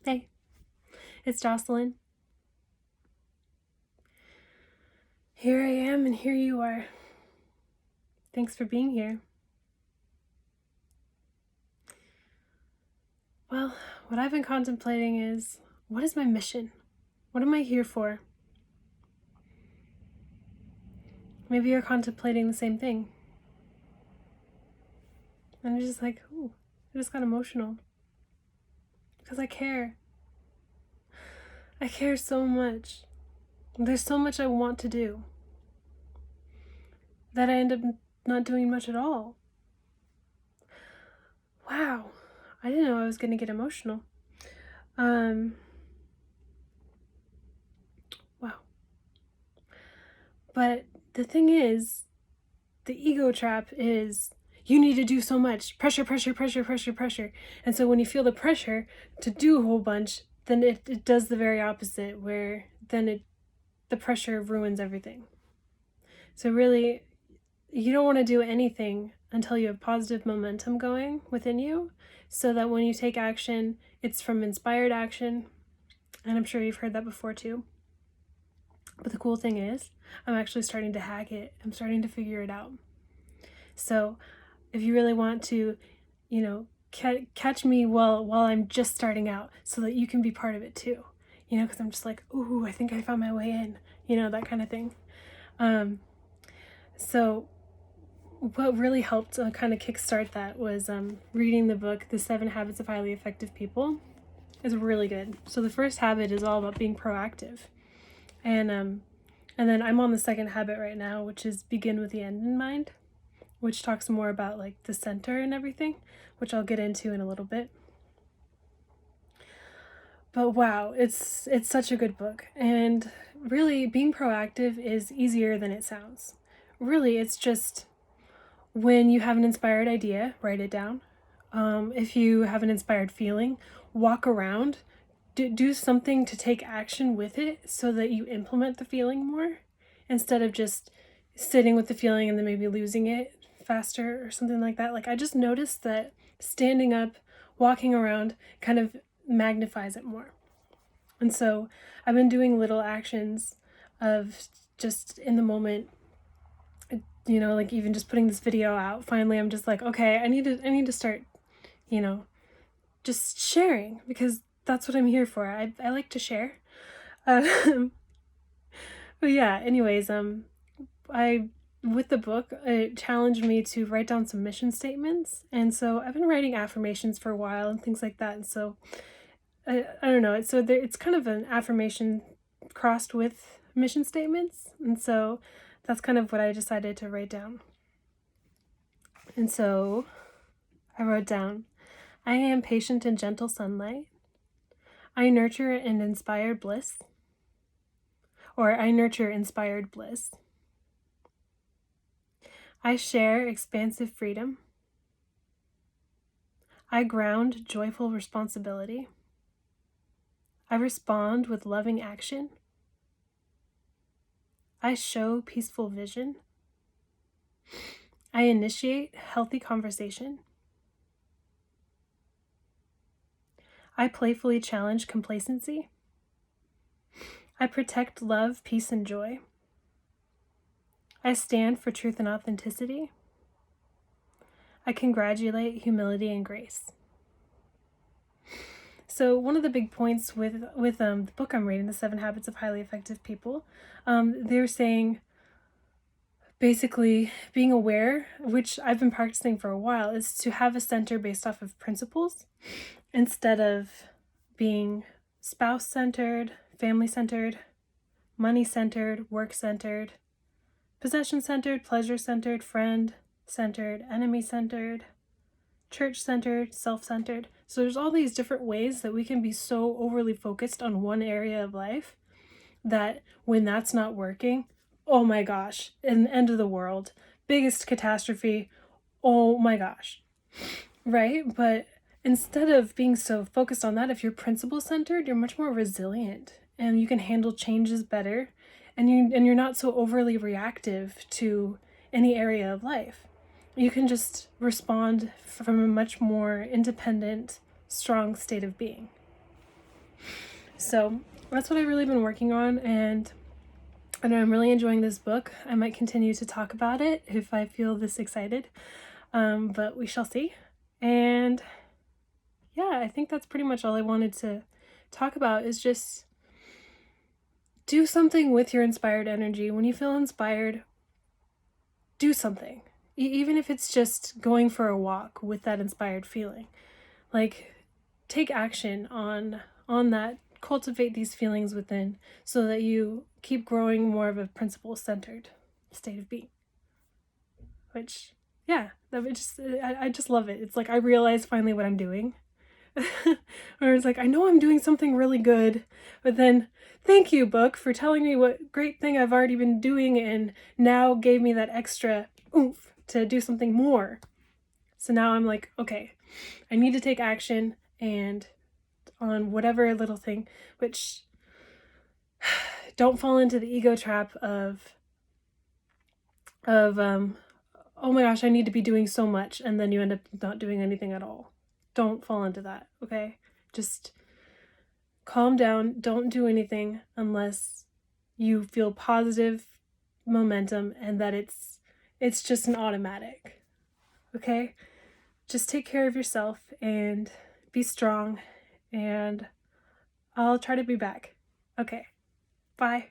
Hey, it's Jocelyn. Here I am and here you are. Thanks for being here. Well, what I've been contemplating is, what is my mission? What am I here for? Maybe you're contemplating the same thing. And I'm just like, ooh, I just got emotional. Because I care. I care so much. There's so much I want to do that I end up not doing much at all. Wow, I didn't know I was going to get emotional. Wow. But the thing is, the ego trap is you need to do so much. Pressure, pressure, pressure, pressure, pressure. And so when you feel the pressure to do a whole bunch, then it does the very opposite, where then the pressure ruins everything. So really, you don't want to do anything until you have positive momentum going within you, so that when you take action, it's from inspired action. And I'm sure you've heard that before too. But the cool thing is, I'm actually starting to hack it. I'm starting to figure it out. So if you really want to, catch me while I'm just starting out, so that you can be part of it too, because I'm just like, ooh, I think I found my way in, that kind of thing. So what really helped kind of kickstart that was reading the book, The 7 Habits of Highly Effective People. It's really good. So the first habit is all about being proactive. And then I'm on the second habit right now, which is begin with the end in mind, which talks more about like the center and everything, which I'll get into in a little bit. But wow, it's such a good book. And really, being proactive is easier than it sounds. Really, it's just when you have an inspired idea, write it down. If you have an inspired feeling, walk around, do something to take action with it so that you implement the feeling more, instead of just sitting with the feeling and then maybe losing it faster or something like that. Like, I just noticed that standing up, walking around kind of magnifies it more. And so I've been doing little actions of just in the moment, like even just putting this video out. Finally, I'm just like, okay, I need to start, just sharing, because that's what I'm here for. I like to share. But yeah, anyways, with the book, it challenged me to write down some mission statements. And so I've been writing affirmations for a while and things like that. And so I don't know. It's kind of an affirmation crossed with mission statements. And so that's kind of what I decided to write down. And so I wrote down, I am patient and gentle sunlight. I nurture and inspire bliss. Or I nurture inspired bliss. I share expansive freedom. I ground joyful responsibility. I respond with loving action. I show peaceful vision. I initiate healthy conversation. I playfully challenge complacency. I protect love, peace, and joy. I stand for truth and authenticity. I congratulate humility and grace. So one of the big points with the book I'm reading, The 7 Habits of Highly Effective People, they're saying basically being aware, which I've been practicing for a while, is to have a center based off of principles instead of being spouse-centered, family-centered, money-centered, work-centered, possession-centered, pleasure-centered, friend-centered, enemy-centered, church-centered, self-centered. So there's all these different ways that we can be so overly focused on one area of life that when that's not working, oh my gosh, an end of the world, biggest catastrophe, oh my gosh, right? But instead of being so focused on that, if you're principle-centered, you're much more resilient and you can handle changes better, and you're not so overly reactive to any area of life. You can just respond from a much more independent, strong state of being. So that's what I've really been working on, and I know I'm really enjoying this book. I might continue to talk about it if I feel this excited, but we shall see. And yeah, I think that's pretty much all I wanted to talk about, is just do something with your inspired energy. When you feel inspired, do something. Even if it's just going for a walk with that inspired feeling. Like, take action on that. Cultivate these feelings within so that you keep growing more of a principle-centered state of being. Which, yeah, I just love it. It's like I realize finally what I'm doing. Or it's like, I know I'm doing something really good, but then thank you, book, for telling me what great thing I've already been doing and now gave me that extra oomph to do something more. So now I'm like, okay, I need to take action and on whatever little thing, which don't fall into the ego trap of oh my gosh, I need to be doing so much, and then you end up not doing anything at all. Don't fall into that, okay? Just calm down. Don't do anything unless you feel positive momentum and that it's just an automatic, okay? Just take care of yourself and be strong, and I'll try to be back. Okay, bye.